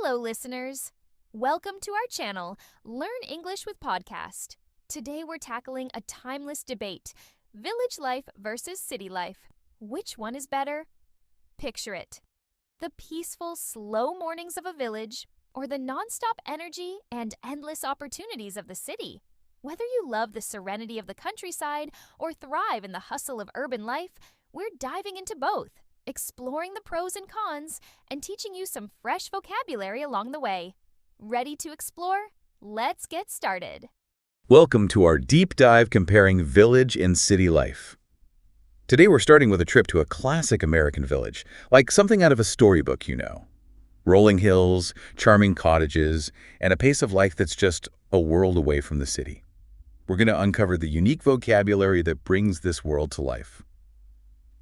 Hello, listeners. Welcome to our channel, Learn English with Podcast. Today we're tackling a timeless debate, village life versus city life. Which one is better? Picture it. The peaceful, slow mornings of a village, or the nonstop energy and endless opportunities of the city. Whether you love the serenity of the countryside or thrive in the hustle of urban life, we're diving into both, exploring the pros and cons, and teaching you some fresh vocabulary along the way. Ready to explore? Let's get started. Welcome to our deep dive comparing village and city life. Today we're starting with a trip to a classic American village, like something out of a storybook, you know. Rolling hills, charming cottages, and a pace of life that's just a world away from the city. We're going to uncover the unique vocabulary that brings this world to life.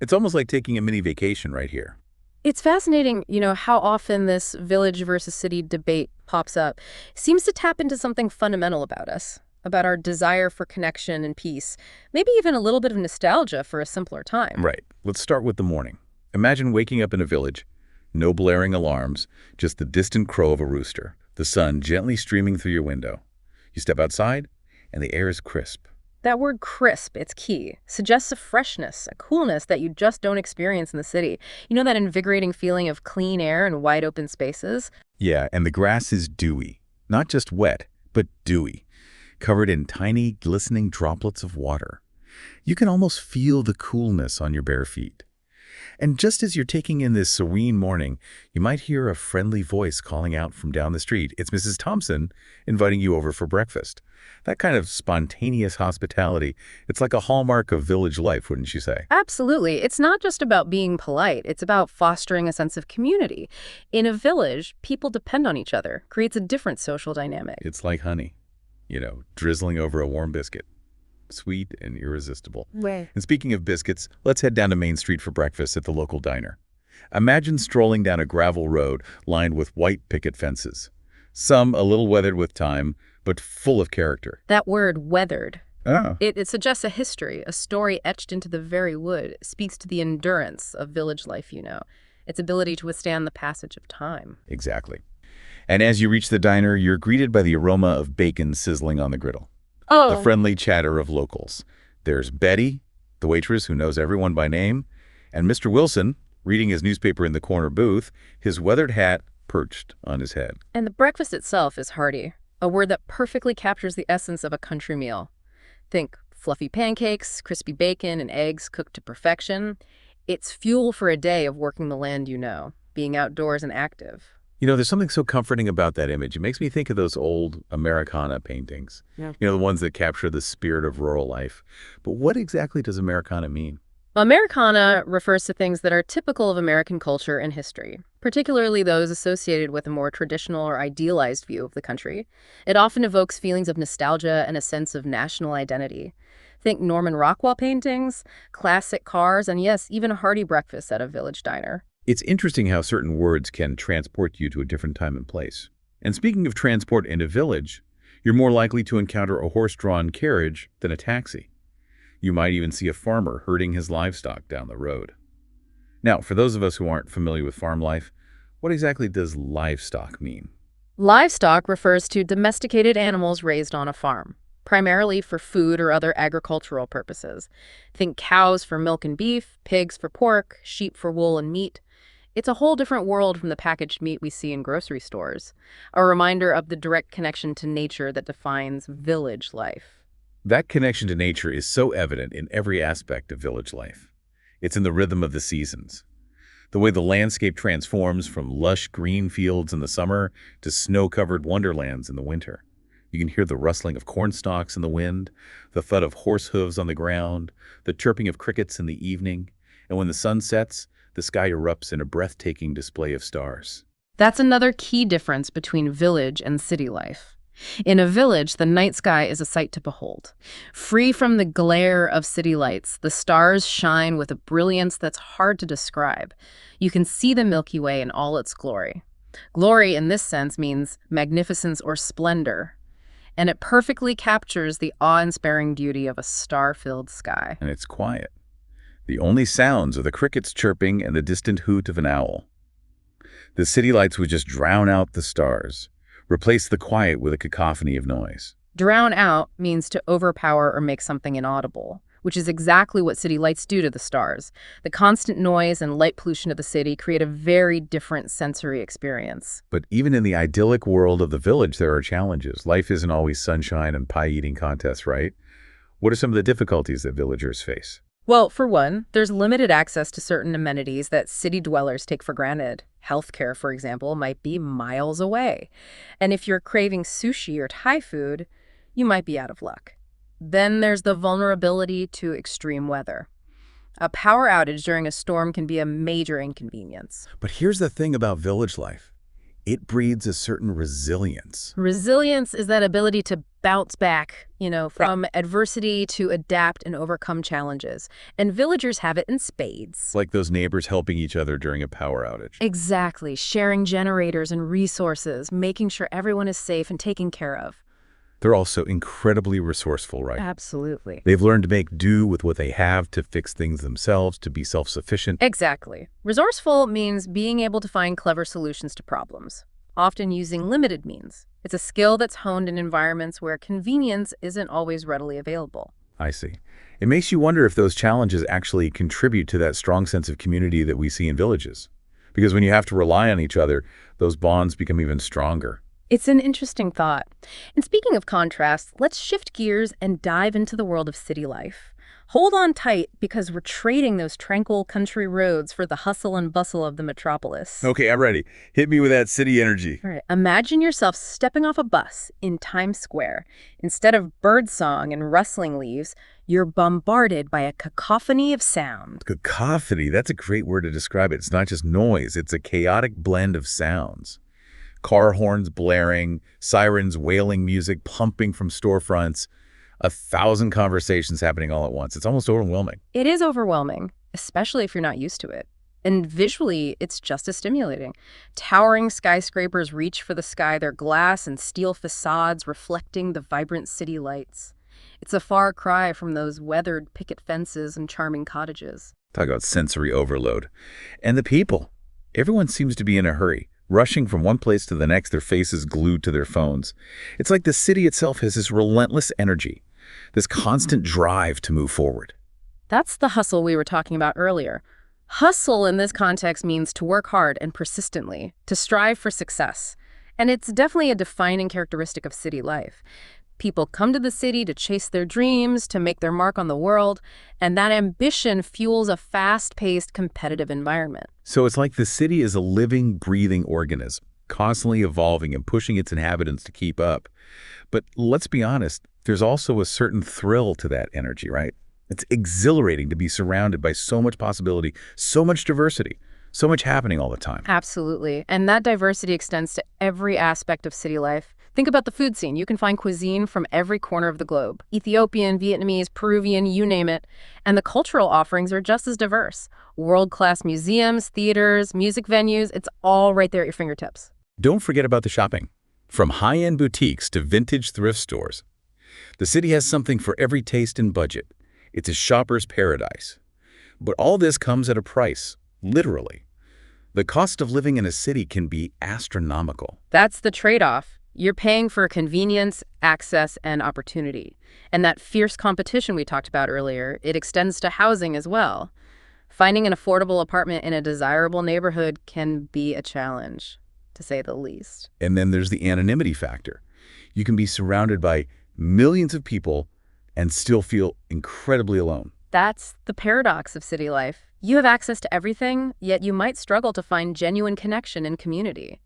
It's almost like taking a mini vacation right here. It's fascinating, how often this village versus city debate pops up. It seems to tap into something fundamental about us, about our desire for connection and peace, maybe even a little bit of nostalgia for a simpler time. Right. Let's start with the morning. Imagine waking up in a village, no blaring alarms, just the distant crow of a rooster, the sun gently streaming through your window. You step outside, and the air is crisp. That word crisp, it's key. Suggests a freshness, a coolness that you just don't experience in the city. You know that invigorating feeling of clean air and wide open spaces? Yeah, and the grass is dewy. Not just wet, but dewy, covered in tiny, glistening droplets of water. You can almost feel the coolness on your bare feet. And just as you're taking in this serene morning, you might hear a friendly voice calling out from down the street. It's Mrs. Thompson inviting you over for breakfast. That kind of spontaneous hospitality, it's like a hallmark of village life, wouldn't you say? Absolutely. It's not just about being polite. It's about fostering a sense of community. In a village, people depend on each other. Creates a different social dynamic. It's like honey, drizzling over a warm biscuit. Sweet and irresistible. Right. And speaking of biscuits, let's head down to Main Street for breakfast at the local diner. Imagine strolling down a gravel road lined with white picket fences. Some a little weathered with time, but full of character. That word, weathered, Oh. it suggests a history, a story etched into the very wood. It speaks to the endurance of village life, its ability to withstand the passage of time. Exactly. And as you reach the diner, you're greeted by the aroma of bacon sizzling on the griddle. Oh. The friendly chatter of locals. There's Betty, the waitress who knows everyone by name, and Mr. Wilson, reading his newspaper in the corner booth, his weathered hat perched on his head. And the breakfast itself is hearty, a word that perfectly captures the essence of a country meal. Think fluffy pancakes, crispy bacon, and eggs cooked to perfection. It's fuel for a day of working the land being outdoors and active. There's something so comforting about that image. It makes me think of those old Americana paintings. Yeah. The ones that capture the spirit of rural life. But what exactly does Americana mean? Americana refers to things that are typical of American culture and history, particularly those associated with a more traditional or idealized view of the country. It often evokes feelings of nostalgia and a sense of national identity. Think Norman Rockwell paintings, classic cars, and yes, even a hearty breakfast at a village diner. It's interesting how certain words can transport you to a different time and place. And speaking of transport in a village, you're more likely to encounter a horse-drawn carriage than a taxi. You might even see a farmer herding his livestock down the road. Now, for those of us who aren't familiar with farm life, what exactly does livestock mean? Livestock refers to domesticated animals raised on a farm, primarily for food or other agricultural purposes. Think cows for milk and beef, pigs for pork, sheep for wool and meat. It's a whole different world from the packaged meat we see in grocery stores, a reminder of the direct connection to nature that defines village life. That connection to nature is so evident in every aspect of village life. It's in the rhythm of the seasons. The way the landscape transforms from lush green fields in the summer to snow-covered wonderlands in the winter. You can hear the rustling of corn stalks in the wind, the thud of horse hooves on the ground, the chirping of crickets in the evening, and when the sun sets, the sky erupts in a breathtaking display of stars. That's another key difference between village and city life. In a village, the night sky is a sight to behold. Free from the glare of city lights, the stars shine with a brilliance that's hard to describe. You can see the Milky Way in all its glory. Glory in this sense means magnificence or splendor, and it perfectly captures the awe-inspiring beauty of a star-filled sky. And it's quiet. The only sounds are the crickets chirping and the distant hoot of an owl. The city lights would just drown out the stars, replace the quiet with a cacophony of noise. Drown out means to overpower or make something inaudible, which is exactly what city lights do to the stars. The constant noise and light pollution of the city create a very different sensory experience. But even in the idyllic world of the village, there are challenges. Life isn't always sunshine and pie-eating contests, right? What are some of the difficulties that villagers face? Well, for one, there's limited access to certain amenities that city dwellers take for granted. Healthcare, for example, might be miles away. And if you're craving sushi or Thai food, you might be out of luck. Then there's the vulnerability to extreme weather. A power outage during a storm can be a major inconvenience. But here's the thing about village life. It breeds a certain resilience. Resilience is that ability to bounce back, from adversity, to adapt and overcome challenges. And villagers have it in spades. Like those neighbors helping each other during a power outage. Exactly. Sharing generators and resources, making sure everyone is safe and taken care of. They're also incredibly resourceful, right? Absolutely. They've learned to make do with what they have, to fix things themselves, to be self-sufficient. Exactly. Resourceful means being able to find clever solutions to problems, often using limited means. It's a skill that's honed in environments where convenience isn't always readily available. I see. It makes you wonder if those challenges actually contribute to that strong sense of community that we see in villages. Because when you have to rely on each other, those bonds become even stronger. It's an interesting thought. And speaking of contrasts, let's shift gears and dive into the world of city life. Hold on tight, because we're trading those tranquil country roads for the hustle and bustle of the metropolis. Okay, I'm ready. Hit me with that city energy. All right. Imagine yourself stepping off a bus in Times Square. Instead of birdsong and rustling leaves, you're bombarded by a cacophony of sound. Cacophony, that's a great word to describe it. It's not just noise, it's a chaotic blend of sounds. Car horns blaring, sirens wailing, music pumping from storefronts, 1,000 conversations happening all at once. It's almost overwhelming. It is overwhelming, especially if you're not used to it. And visually, it's just as stimulating. Towering skyscrapers reach for the sky, their glass and steel facades reflecting the vibrant city lights. It's a far cry from those weathered picket fences and charming cottages. Talk about sensory overload. And the people. Everyone seems to be in a hurry, rushing from one place to the next, their faces glued to their phones. It's like the city itself has this relentless energy, this constant drive to move forward. That's the hustle we were talking about earlier. Hustle in this context means to work hard and persistently, to strive for success. And it's definitely a defining characteristic of city life. People come to the city to chase their dreams, to make their mark on the world, and that ambition fuels a fast-paced, competitive environment. So it's like the city is a living, breathing organism, constantly evolving and pushing its inhabitants to keep up. But let's be honest, there's also a certain thrill to that energy, right? It's exhilarating to be surrounded by so much possibility, so much diversity, so much happening all the time. Absolutely. And that diversity extends to every aspect of city life. Think about the food scene. You can find cuisine from every corner of the globe. Ethiopian, Vietnamese, Peruvian, you name it. And the cultural offerings are just as diverse. World-class museums, theaters, music venues, it's all right there at your fingertips. Don't forget about the shopping. From high-end boutiques to vintage thrift stores, the city has something for every taste and budget. It's a shopper's paradise. But all this comes at a price, literally. The cost of living in a city can be astronomical. That's the trade-off. You're paying for convenience, access, and opportunity. And that fierce competition we talked about earlier, it extends to housing as well. Finding an affordable apartment in a desirable neighborhood can be a challenge, to say the least. And then there's the anonymity factor. You can be surrounded by millions of people and still feel incredibly alone. That's the paradox of city life. You have access to everything, yet you might struggle to find genuine connection and community.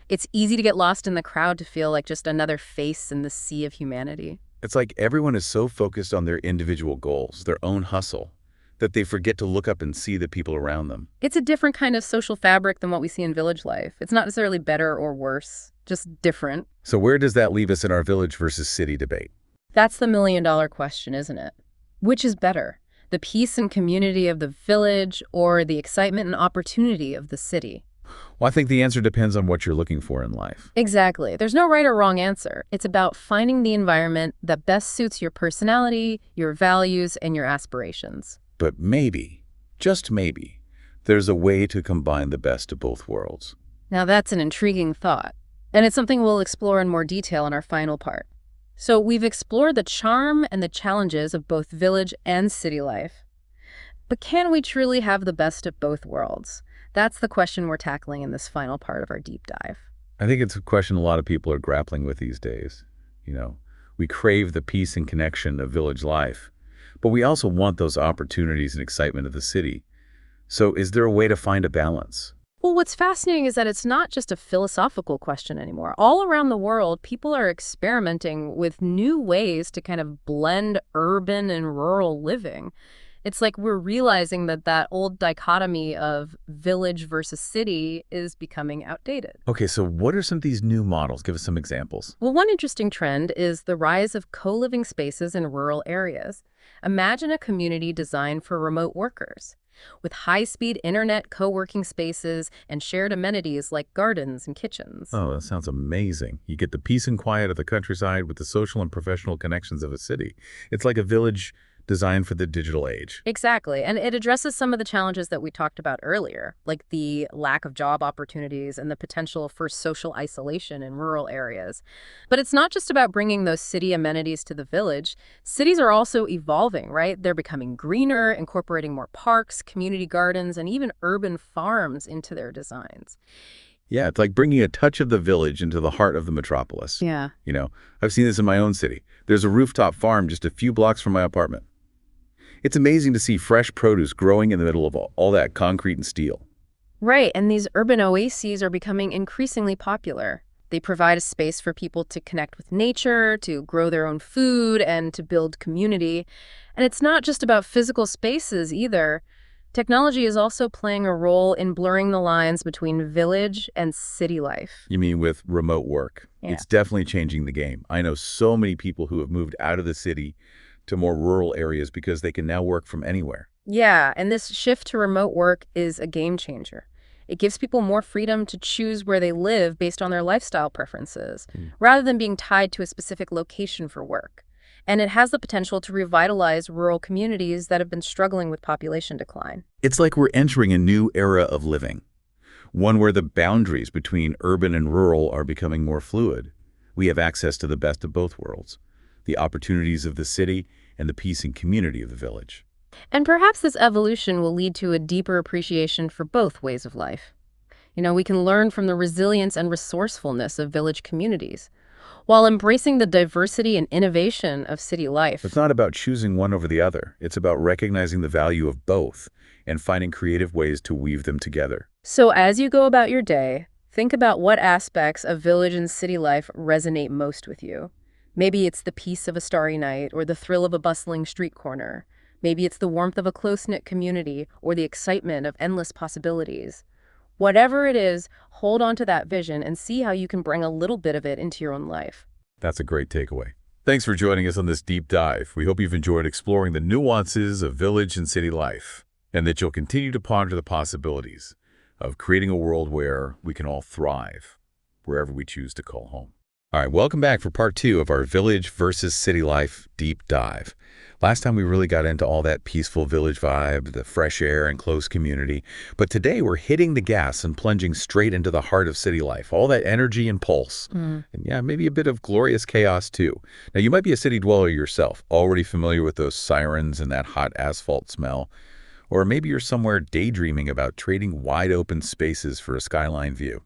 It's easy to get lost in the crowd, to feel like just another face in the sea of humanity. It's like everyone is so focused on their individual goals, their own hustle, that they forget to look up and see the people around them. It's a different kind of social fabric than what we see in village life. It's not necessarily better or worse, just different. So where does that leave us in our village versus city debate? That's the million-dollar question, isn't it? Which is better, the peace and community of the village or the excitement and opportunity of the city? Well, I think the answer depends on what you're looking for in life. Exactly. There's no right or wrong answer. It's about finding the environment that best suits your personality, your values, and your aspirations. But maybe, just maybe, there's a way to combine the best of both worlds. Now that's an intriguing thought, and it's something we'll explore in more detail in our final part. So we've explored the charm and the challenges of both village and city life. But can we truly have the best of both worlds? That's the question we're tackling in this final part of our deep dive. I think it's a question a lot of people are grappling with these days. We crave the peace and connection of village life, but we also want those opportunities and excitement of the city. So is there a way to find a balance? Well, what's fascinating is that it's not just a philosophical question anymore. All around the world, people are experimenting with new ways to kind of blend urban and rural living. It's like we're realizing that old dichotomy of village versus city is becoming outdated. Okay, so what are some of these new models? Give us some examples. Well, one interesting trend is the rise of co-living spaces in rural areas. Imagine a community designed for remote workers, with high-speed internet co-working spaces and shared amenities like gardens and kitchens. Oh, that sounds amazing. You get the peace and quiet of the countryside with the social and professional connections of a city. It's like a village designed for the digital age. Exactly, and it addresses some of the challenges that we talked about earlier, like the lack of job opportunities and the potential for social isolation in rural areas. But it's not just about bringing those city amenities to the village. Cities are also evolving, right? They're becoming greener, incorporating more parks, community gardens, and even urban farms into their designs. Yeah, it's like bringing a touch of the village into the heart of the metropolis. Yeah. I've seen this in my own city. There's a rooftop farm just a few blocks from my apartment. It's amazing to see fresh produce growing in the middle of all that concrete and steel. Right, and these urban oases are becoming increasingly popular. They provide a space for people to connect with nature, to grow their own food, and to build community. And it's not just about physical spaces either. Technology is also playing a role in blurring the lines between village and city life. You mean with remote work? Yeah. It's definitely changing the game. I know so many people who have moved out of the city to more rural areas because they can now work from anywhere. Yeah, and this shift to remote work is a game changer. It gives people more freedom to choose where they live based on their lifestyle preferences, rather than being tied to a specific location for work. And it has the potential to revitalize rural communities that have been struggling with population decline. It's like we're entering a new era of living, one where the boundaries between urban and rural are becoming more fluid. We have access to the best of both worlds, the opportunities of the city and the peace and community of the village. And perhaps this evolution will lead to a deeper appreciation for both ways of life. We can learn from the resilience and resourcefulness of village communities, while embracing the diversity and innovation of city life. It's not about choosing one over the other. It's about recognizing the value of both and finding creative ways to weave them together. So as you go about your day, think about what aspects of village and city life resonate most with you. Maybe it's the peace of a starry night or the thrill of a bustling street corner. Maybe it's the warmth of a close-knit community or the excitement of endless possibilities. Whatever it is, hold on to that vision and see how you can bring a little bit of it into your own life. That's a great takeaway. Thanks for joining us on this deep dive. We hope you've enjoyed exploring the nuances of village and city life, and that you'll continue to ponder the possibilities of creating a world where we can all thrive, wherever we choose to call home. All right, welcome back for part 2 of our village versus city life deep dive. Last time we really got into all that peaceful village vibe, the fresh air and close community. But today we're hitting the gas and plunging straight into the heart of city life, all that energy and pulse. And yeah, maybe a bit of glorious chaos too. Now you might be a city dweller yourself, already familiar with those sirens and that hot asphalt smell. Or maybe you're somewhere daydreaming about trading wide open spaces for a skyline view.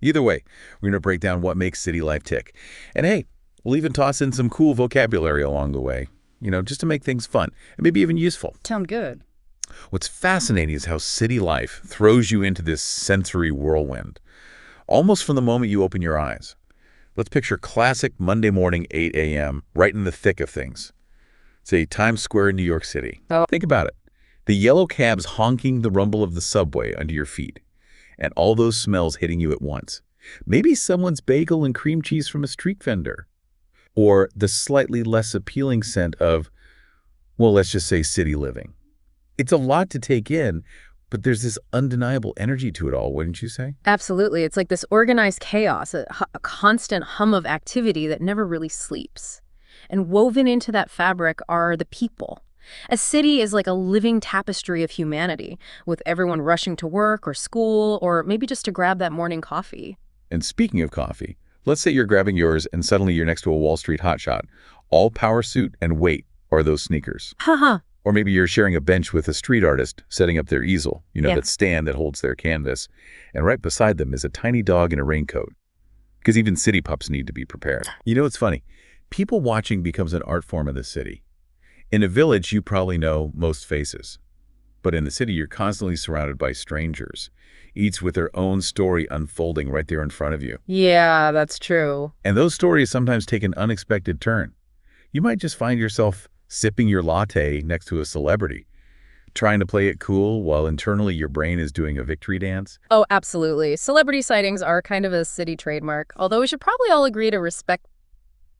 Either way, we're going to break down what makes city life tick. And hey, we'll even toss in some cool vocabulary along the way, just to make things fun and maybe even useful. Sound good. What's fascinating is how city life throws you into this sensory whirlwind, almost from the moment you open your eyes. Let's picture classic Monday morning 8 a.m., right in the thick of things. Say Times Square, New York City. Oh. Think about it. The yellow cabs honking, the rumble of the subway under your feet, and all those smells hitting you at once. Maybe someone's bagel and cream cheese from a street vendor. Or the slightly less appealing scent of, well, let's just say city living. It's a lot to take in, but there's this undeniable energy to it all, wouldn't you say? Absolutely. It's like this organized chaos, a constant hum of activity that never really sleeps. And woven into that fabric are the people. A city is like a living tapestry of humanity, with everyone rushing to work or school, or maybe just to grab that morning coffee. And speaking of coffee, let's say you're grabbing yours and suddenly you're next to a Wall Street hotshot. All power suit and weight are those sneakers. Haha. Or maybe you're sharing a bench with a street artist setting up their easel, Yeah. that stand that holds their canvas. And right beside them is a tiny dog in a raincoat. Because even city pups need to be prepared. It's funny. People watching becomes an art form of the city. In a village, you probably know most faces. But in the city, you're constantly surrounded by strangers, each with their own story unfolding right there in front of you. Yeah, that's true. And those stories sometimes take an unexpected turn. You might just find yourself sipping your latte next to a celebrity, trying to play it cool while internally your brain is doing a victory dance. Oh, absolutely. Celebrity sightings are kind of a city trademark, although we should probably all agree to respect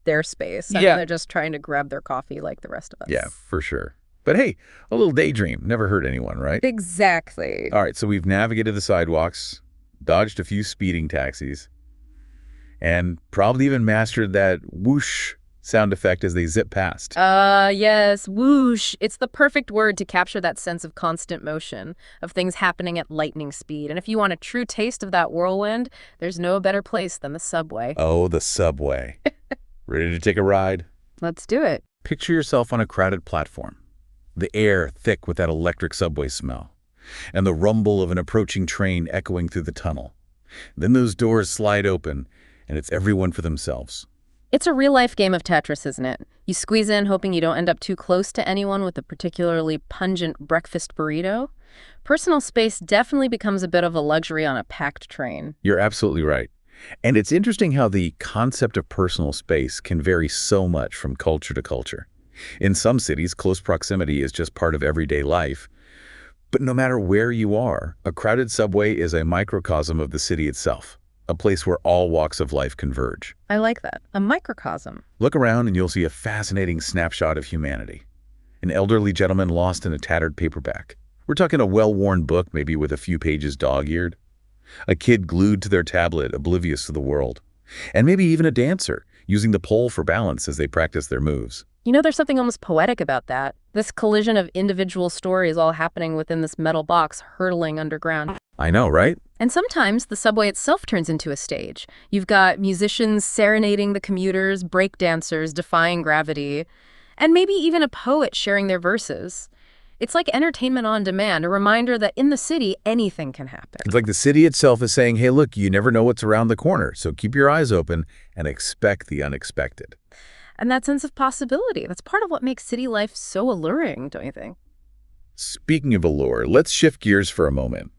their space. Yeah. They're just trying to grab their coffee like the rest of us. Yeah, for sure. But hey, a little daydream never hurt anyone, right? Exactly. All right, so we've navigated the sidewalks, dodged a few speeding taxis, and probably even mastered that whoosh sound effect as they zip past. Yes, whoosh. It's the perfect word to capture that sense of constant motion, of things happening at lightning speed. And if you want a true taste of that whirlwind, there's no better place than the subway. Oh, the subway. Ready to take a ride? Let's do it. Picture yourself on a crowded platform, the air thick with that electric subway smell, and the rumble of an approaching train echoing through the tunnel. Then those doors slide open, and it's everyone for themselves. It's a real-life game of Tetris, isn't it? You squeeze in hoping you don't end up too close to anyone with a particularly pungent breakfast burrito. Personal space definitely becomes a bit of a luxury on a packed train. You're absolutely right. And it's interesting how the concept of personal space can vary so much from culture to culture. In some cities, close proximity is just part of everyday life. But no matter where you are, a crowded subway is a microcosm of the city itself, a place where all walks of life converge. I like that. A microcosm. Look around and you'll see a fascinating snapshot of humanity. An elderly gentleman lost in a tattered paperback. We're talking a well-worn book, maybe with a few pages dog-eared. A kid glued to their tablet, oblivious to the world. And maybe even a dancer, using the pole for balance as they practice their moves. There's something almost poetic about that. This collision of individual stories all happening within this metal box hurtling underground. I know, right? And sometimes the subway itself turns into a stage. You've got musicians serenading the commuters, breakdancers defying gravity, and maybe even a poet sharing their verses. It's like entertainment on demand, a reminder that in the city, anything can happen. It's like the city itself is saying, hey, look, you never know what's around the corner, so keep your eyes open and expect the unexpected. And that sense of possibility, that's part of what makes city life so alluring, don't you think? Speaking of allure, let's shift gears for a moment.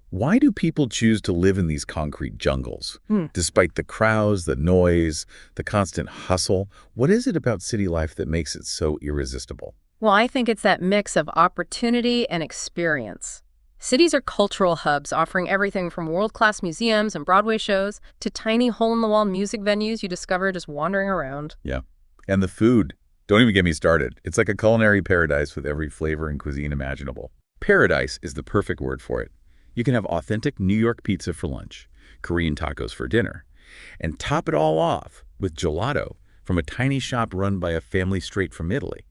Why do people choose to live in these concrete jungles? Despite the crowds, the noise, the constant hustle, what is it about city life that makes it so irresistible? Well, I think it's that mix of opportunity and experience. Cities are cultural hubs, offering everything from world-class museums and Broadway shows to tiny hole-in-the-wall music venues you discover just wandering around. Yeah. And the food. Don't even get me started. It's like a culinary paradise with every flavor and cuisine imaginable. Paradise is the perfect word for it. You can have authentic New York pizza for lunch, Korean tacos for dinner, and top it all off with gelato from a tiny shop run by a family straight from Italy.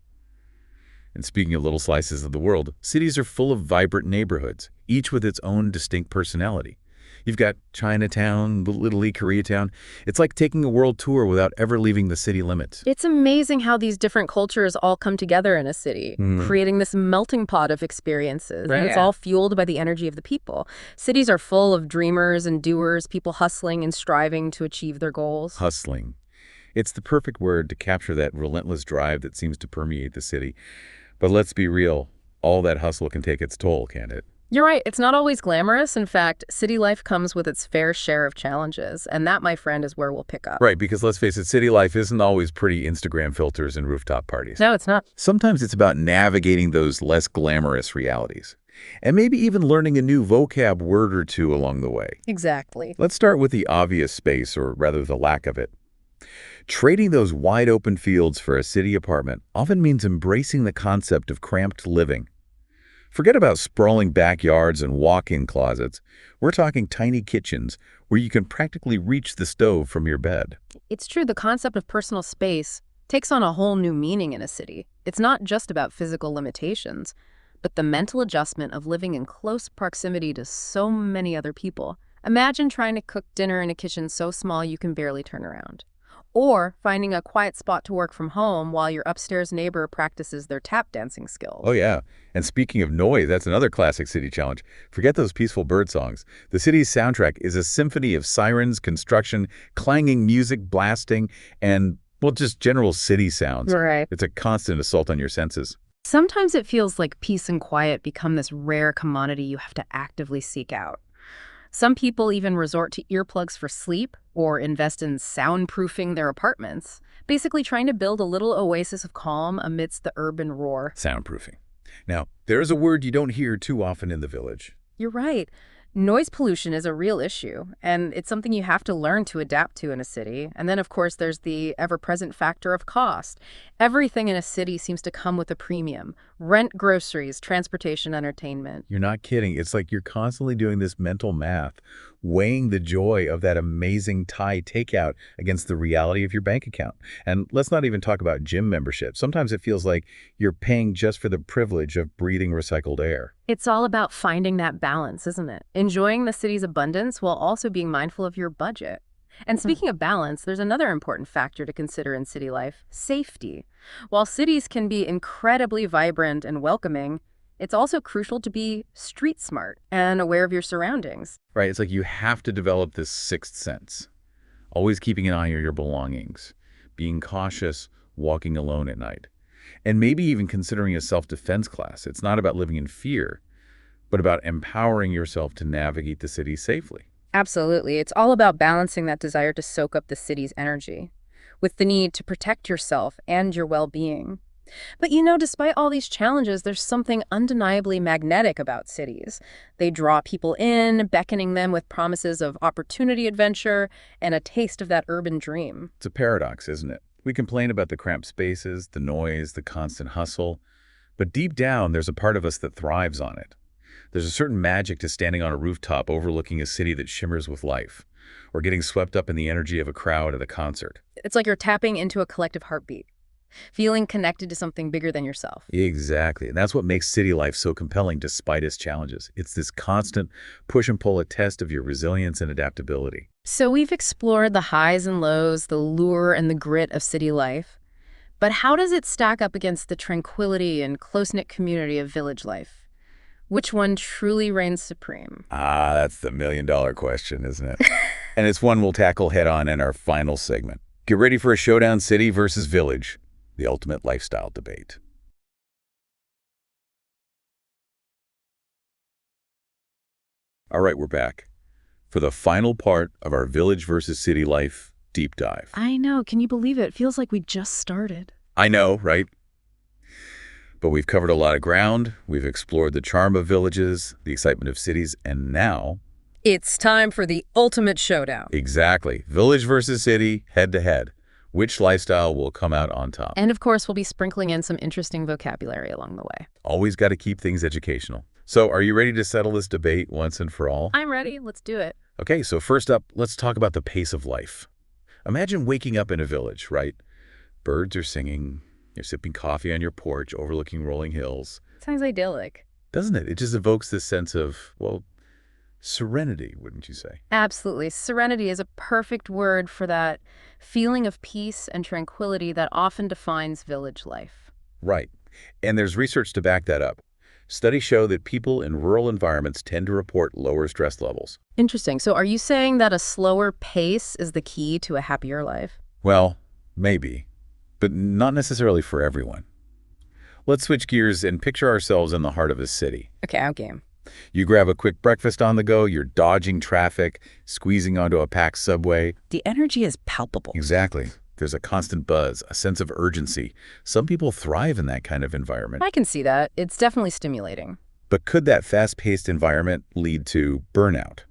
And speaking of little slices of the world, cities are full of vibrant neighborhoods, each with its own distinct personality. You've got Chinatown, Little Italy, Koreatown. It's like taking a world tour without ever leaving the city limits. It's amazing how these different cultures all come together in a city, creating this melting pot of experiences. Right. And it's all fueled by the energy of the people. Cities are full of dreamers and doers, people hustling and striving to achieve their goals. Hustling. It's the perfect word to capture that relentless drive that seems to permeate the city. But let's be real, all that hustle can take its toll, can't it? You're right. It's not always glamorous. In fact, city life comes with its fair share of challenges. And that, my friend, is where we'll pick up. Right, because let's face it, city life isn't always pretty Instagram filters and rooftop parties. No, it's not. Sometimes it's about navigating those less glamorous realities. And maybe even learning a new vocab word or two along the way. Exactly. Let's start with the obvious space, or rather the lack of it. Trading those wide open fields for a city apartment often means embracing the concept of cramped living. Forget about sprawling backyards and walk-in closets. We're talking tiny kitchens where you can practically reach the stove from your bed. It's true. The concept of personal space takes on a whole new meaning in a city. It's not just about physical limitations, but the mental adjustment of living in close proximity to so many other people. Imagine trying to cook dinner in a kitchen so small you can barely turn around. Or finding a quiet spot to work from home while your upstairs neighbor practices their tap dancing skills. Oh, yeah. And speaking of noise, that's another classic city challenge. Forget those peaceful bird songs. The city's soundtrack is a symphony of sirens, construction, clanging music, blasting, and, well, just general city sounds. Right. It's a constant assault on your senses. Sometimes it feels like peace and quiet become this rare commodity you have to actively seek out. Some people even resort to earplugs for sleep or invest in soundproofing their apartments, basically trying to build a little oasis of calm amidst the urban roar. Soundproofing. Now, there is a word you don't hear too often in the village. You're right. Noise pollution is a real issue, and it's something you have to learn to adapt to in a city. And then, of course, there's the ever-present factor of cost. Everything in a city seems to come with a premium. Rent, groceries, transportation, entertainment. You're not kidding. It's like you're constantly doing this mental math, weighing the joy of that amazing Thai takeout against the reality of your bank account. And let's not even talk about gym membership. Sometimes it feels like you're paying just for the privilege of breathing recycled air. It's all about finding that balance, isn't it? Enjoying the city's abundance while also being mindful of your budget. And speaking of balance, there's another important factor to consider in city life: safety. While cities can be incredibly vibrant and welcoming, it's also crucial to be street smart and aware of your surroundings. Right? It's like you have to develop this sixth sense, always keeping an eye on your belongings, being cautious, walking alone at night, and maybe even considering a self-defense class. It's not about living in fear, but about empowering yourself to navigate the city safely. Absolutely. It's all about balancing that desire to soak up the city's energy with the need to protect yourself and your well-being. But despite all these challenges, there's something undeniably magnetic about cities. They draw people in, beckoning them with promises of opportunity, adventure, and a taste of that urban dream. It's a paradox, isn't it? We complain about the cramped spaces, the noise, the constant hustle, but deep down, there's a part of us that thrives on it. There's a certain magic to standing on a rooftop overlooking a city that shimmers with life, or getting swept up in the energy of a crowd at a concert. It's like you're tapping into a collective heartbeat, feeling connected to something bigger than yourself. Exactly. And that's what makes city life so compelling despite its challenges. It's this constant push and pull, a test of your resilience and adaptability. So we've explored the highs and lows, the lure and the grit of city life. But how does it stack up against the tranquility and close-knit community of village life? Which one truly reigns supreme? That's the million-dollar question, isn't it? And it's one we'll tackle head-on in our final segment. Get ready for a showdown: city versus village, the ultimate lifestyle debate. All right, we're back for the final part of our village versus city life deep dive. I know. Can you believe it? Feels like we just started. I know, right? But we've covered a lot of ground. We've explored the charm of villages, the excitement of cities, and now... it's time for the ultimate showdown. Exactly. Village versus city, head to head. Which lifestyle will come out on top? And of course, we'll be sprinkling in some interesting vocabulary along the way. Always got to keep things educational. So are you ready to settle this debate once and for all? I'm ready. Let's do it. Okay, so first up, let's talk about the pace of life. Imagine waking up in a village, right? Birds are singing. You're sipping coffee on your porch overlooking rolling hills. Sounds idyllic. Doesn't it? It just evokes this sense of, well, serenity, wouldn't you say? Absolutely. Serenity is a perfect word for that feeling of peace and tranquility that often defines village life. Right. And there's research to back that up. Studies show that people in rural environments tend to report lower stress levels. Interesting. So are you saying that a slower pace is the key to a happier life? Well, maybe, but not necessarily for everyone. Let's switch gears and picture ourselves in the heart of a city. Okay, I'm game. You grab a quick breakfast on the go, you're dodging traffic, squeezing onto a packed subway. The energy is palpable. Exactly. There's a constant buzz, a sense of urgency. Some people thrive in that kind of environment. I can see that. It's definitely stimulating. But could that fast-paced environment lead to burnout?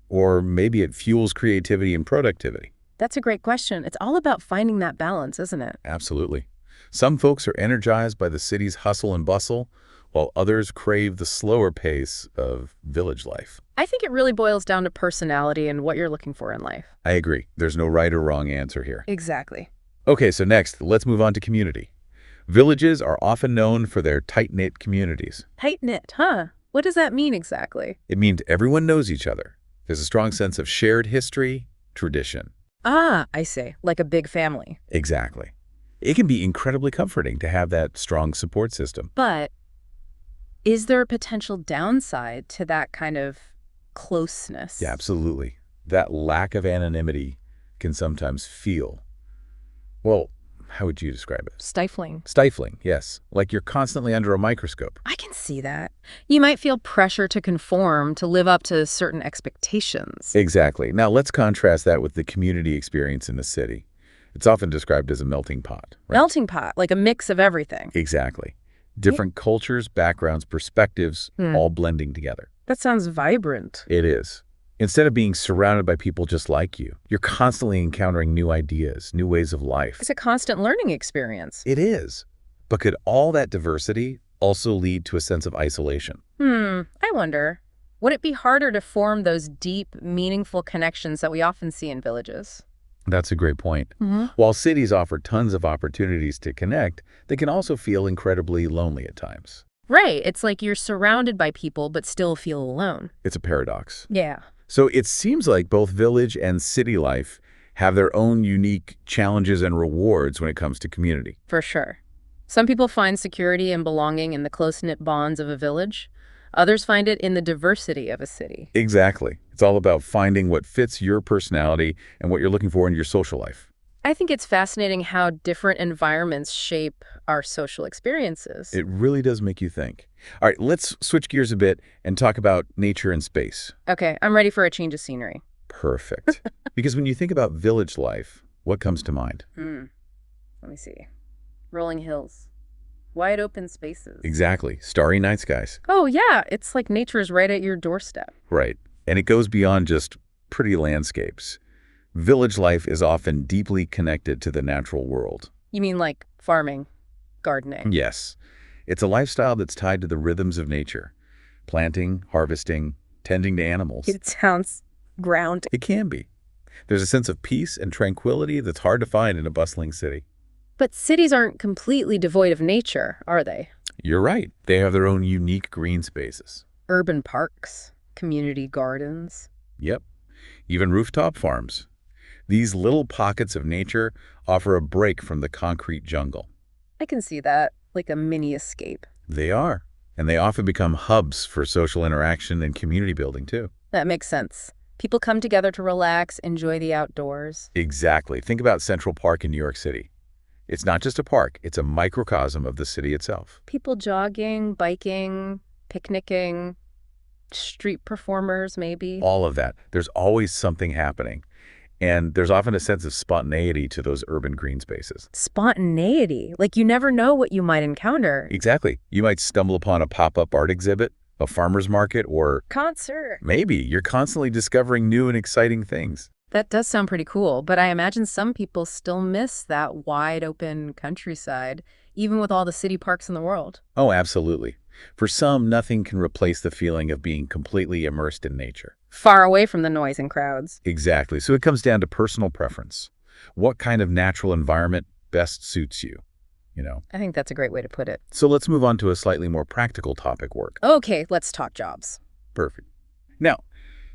Or maybe it fuels creativity and productivity? That's a great question. It's all about finding that balance, isn't it? Absolutely. Some folks are energized by the city's hustle and bustle, while others crave the slower pace of village life. I think it really boils down to personality and what you're looking for in life. I agree. There's no right or wrong answer here. Exactly. Okay, so next, let's move on to community. Villages are often known for their tight-knit communities. Tight-knit, huh? What does that mean exactly? It means everyone knows each other. There's a strong sense of shared history, tradition. Ah, I see. Like a big family. Exactly. It can be incredibly comforting to have that strong support system. But is there a potential downside to that kind of closeness? Yeah, absolutely. That lack of anonymity can sometimes feel, well, how would you describe it? Stifling. Stifling, yes. Like you're constantly under a microscope. I can see that. You might feel pressure to conform, to live up to certain expectations. Exactly. Now let's contrast that with the community experience in the city. It's often described as a melting pot. Right? Melting pot, like a mix of everything. Exactly. Different cultures, backgrounds, perspectives, all blending together. That sounds vibrant. It is. Instead of being surrounded by people just like you, you're constantly encountering new ideas, new ways of life. It's a constant learning experience. It is. But could all that diversity also lead to a sense of isolation? I wonder, would it be harder to form those deep, meaningful connections that we often see in villages? That's a great point. While cities offer tons of opportunities to connect, they can also feel incredibly lonely at times. Right. It's like you're surrounded by people but still feel alone. It's a paradox. Yeah. So it seems like both village and city life have their own unique challenges and rewards when it comes to community. For sure. Some people find security and belonging in the close-knit bonds of a village. Others find it in the diversity of a city. Exactly. It's all about finding what fits your personality and what you're looking for in your social life. I think it's fascinating how different environments shape our social experiences. It really does make you think. All right, let's switch gears a bit and talk about nature and space. Okay, I'm ready for a change of scenery. Perfect. Because when you think about village life, what comes to mind? Let me see. Rolling hills. Wide open spaces. Exactly. Starry night skies. Oh, yeah. It's like nature is right at your doorstep. Right. And it goes beyond just pretty landscapes. Village life is often deeply connected to the natural world. You mean like farming, gardening? Yes. It's a lifestyle that's tied to the rhythms of nature. Planting, harvesting, tending to animals. It sounds grounding. It can be. There's a sense of peace and tranquility that's hard to find in a bustling city. But cities aren't completely devoid of nature, are they? You're right. They have their own unique green spaces. Urban parks, community gardens. Yep. Even rooftop farms. These little pockets of nature offer a break from the concrete jungle. I can see that, like a mini escape. They are. And they often become hubs for social interaction and community building, too. That makes sense. People come together to relax, enjoy the outdoors. Exactly. Think about Central Park in New York City. It's not just a park, it's a microcosm of the city itself. People jogging, biking, picnicking, street performers, maybe. All of that. There's always something happening. And there's often a sense of spontaneity to those urban green spaces. Spontaneity. Like you never know what you might encounter. Exactly. You might stumble upon a pop-up art exhibit, a farmer's market, or Concert. maybe you're constantly discovering new and exciting things. That does sound pretty cool, but I imagine some people still miss that wide open countryside, even with all the city parks in the world. Oh, absolutely. For some, nothing can replace the feeling of being completely immersed in nature. Far away from the noise and crowds. Exactly. So it comes down to personal preference. What kind of natural environment best suits you, I think that's a great way to put it. So let's move on to a slightly more practical topic, work. Okay, let's talk jobs. Perfect. Now,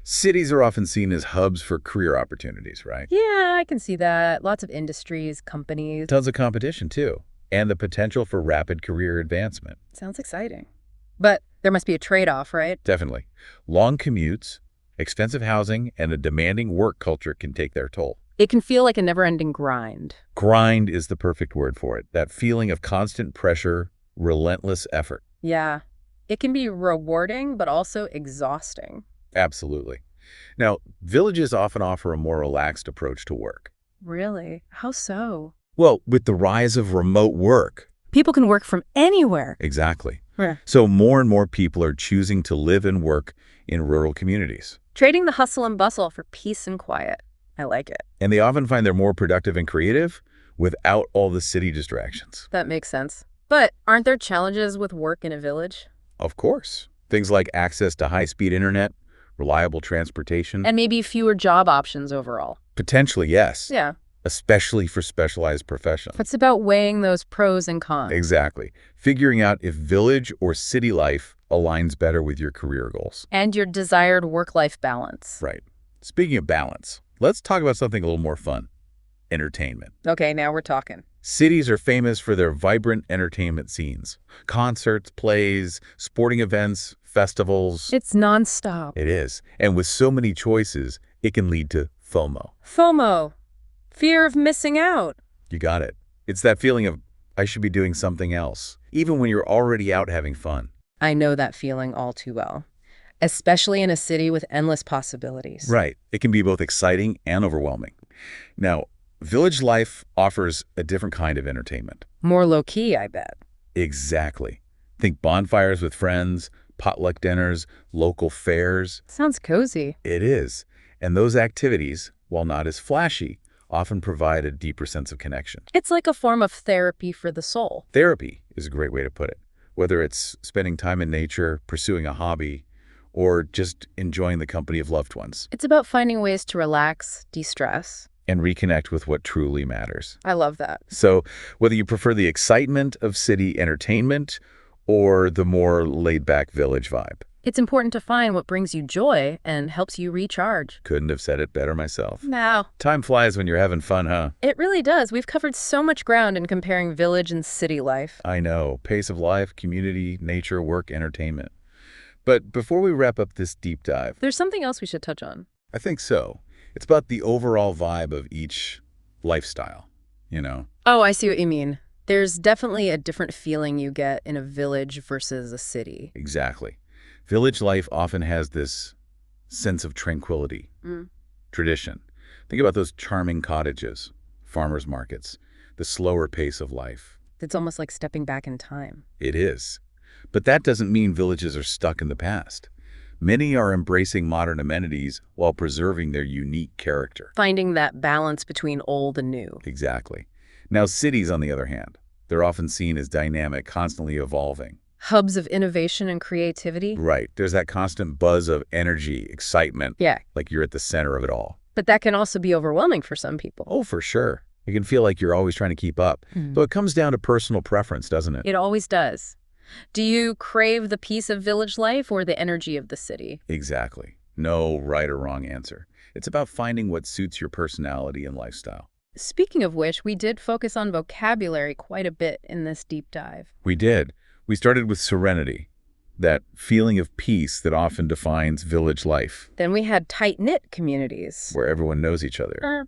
cities are often seen as hubs for career opportunities, right? Yeah, I can see that. Lots of industries, companies. Tons of competition, too, and the potential for rapid career advancement. Sounds exciting. But there must be a trade-off, right? Definitely. Long commutes, expensive housing, and a demanding work culture can take their toll. It can feel like a never-ending grind. Grind is the perfect word for it. That feeling of constant pressure, relentless effort. Yeah. It can be rewarding, but also exhausting. Absolutely. Now, villages often offer a more relaxed approach to work. Really? How so? Well, with the rise of remote work. People can work from anywhere. Exactly. Yeah. So more and more people are choosing to live and work in rural communities. Trading the hustle and bustle for peace and quiet. I like it. And they often find they're more productive and creative without all the city distractions. That makes sense. But aren't there challenges with work in a village? Of course. Things like access to high-speed internet, reliable transportation. And maybe fewer job options overall. Potentially, yes. Yeah. especially for specialized professions. It's about weighing those pros and cons. Exactly. Figuring out if village or city life aligns better with your career goals. And your desired work-life balance. Right. Speaking of balance, let's talk about something a little more fun. Entertainment. Okay, now we're talking. Cities are famous for their vibrant entertainment scenes. Concerts, plays, sporting events, festivals. It's nonstop. It is. And with so many choices, it can lead to FOMO. FOMO. Fear of missing out. You got it. It's that feeling of, I should be doing something else, even when you're already out having fun. I know that feeling all too well, especially in a city with endless possibilities. Right. It can be both exciting and overwhelming. Now, village life offers a different kind of entertainment. More low-key, I bet. Exactly. Think bonfires with friends, potluck dinners, local fairs. Sounds cozy. It is. And those activities, while not as flashy, often provide a deeper sense of connection. It's like a form of therapy for the soul. Therapy is a great way to put it. Whether it's spending time in nature, pursuing a hobby, or just enjoying the company of loved ones. It's about finding ways to relax, de-stress. And reconnect with what truly matters. I love that. So whether you prefer the excitement of city entertainment or the more laid-back village vibe. It's important to find what brings you joy and helps you recharge. Couldn't have said it better myself. Now, Time flies when you're having fun, huh? it really does. We've covered so much ground in comparing village and city life. I know. Pace of life, community, nature, work, entertainment. But before we wrap up this deep dive, There's something else we should touch on. I think so. It's about the overall vibe of each lifestyle, you know? Oh, I see what you mean. There's definitely a different feeling you get in a village versus a city. Exactly. Village life often has this sense of tranquility, tradition. Think about those charming cottages, farmers markets, the slower pace of life. It's almost like stepping back in time. It is. But that doesn't mean villages are stuck in the past. Many are embracing modern amenities while preserving their unique character. Finding that balance between old and new. Exactly. Now, cities, on the other hand, they're often seen as dynamic, constantly evolving. Hubs of innovation and creativity. Right. There's that constant buzz of energy, excitement. Yeah. Like you're at the center of it all. But that can also be overwhelming for some people. Oh, for sure. It can feel like you're always trying to keep up. So it comes down to personal preference, doesn't it? It always does. Do you crave the peace of village life or the energy of the city? Exactly. No right or wrong answer. It's about finding what suits your personality and lifestyle. Speaking of which, we did focus on vocabulary quite a bit in this deep dive. We did. We started with serenity, that feeling of peace that often defines village life, Then we had tight-knit communities. where everyone knows each other.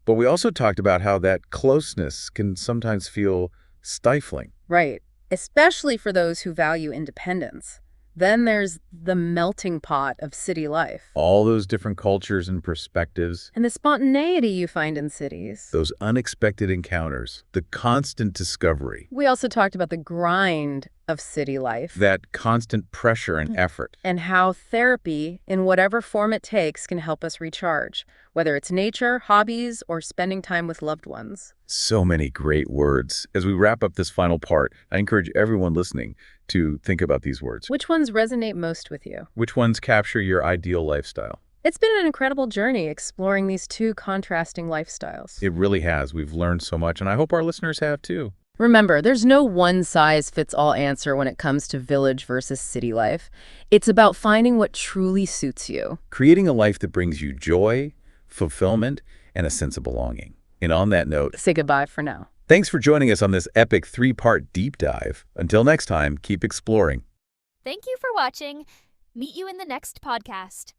But we also talked about how that closeness can sometimes feel stifling. Right. Especially for those who value independence. Then there's the melting pot of city life. All those different cultures and perspectives, And the spontaneity you find in cities. those unexpected encounters, the constant discovery, We also talked about the grind of city life. that constant pressure and effort. And how therapy, in whatever form it takes, can help us recharge, whether it's nature, hobbies, or spending time with loved ones. So many great words. As we wrap up this final part, I encourage everyone listening to think about these words. Which ones resonate most with you? Which ones capture your ideal lifestyle? It's been an incredible journey exploring these two contrasting lifestyles. It really has. We've learned so much, and I hope our listeners have too. Remember, there's no one-size-fits-all answer when it comes to village versus city life. It's about finding what truly suits you. Creating a life that brings you joy, fulfillment, and a sense of belonging. And on that note, Say goodbye for now. thanks for joining us on this epic 3-part deep dive. Until next time, keep exploring. Thank you for watching. Meet you in the next podcast.